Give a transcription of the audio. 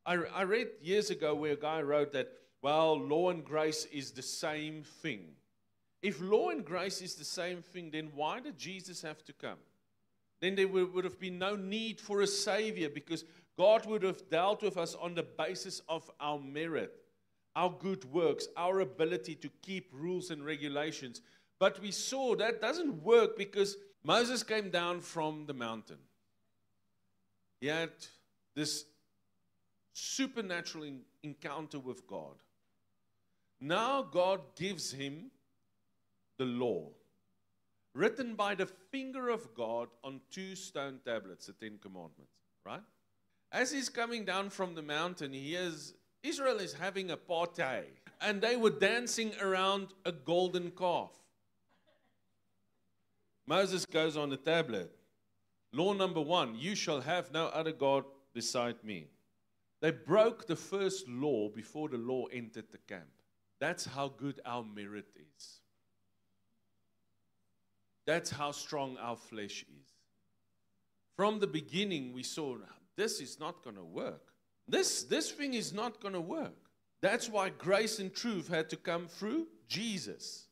I read years ago where a guy wrote that, well, law and grace is the same thing. If law and grace is the same thing, then why did Jesus have to come? Then there would have been no need for a Savior, because God would have dealt with us on the basis of our merit, our good works, our ability to keep rules and regulations. But we saw that doesn't work because Moses came down from the mountain. He had this supernatural encounter with God. Now God gives him the law, written by the finger of God on 2 stone tablets, the 10 Commandments, right? As he's coming down from the mountain, Israel is having a party, and they were dancing around a golden calf. Moses goes on the tablet. Law number 1, you shall have no other God beside me. They broke the first law before the law entered the camp. That's how good our merit is. That's how strong our flesh is. From the beginning, we saw this is not going to work. This thing is not going to work. That's why grace and truth had to come through Jesus.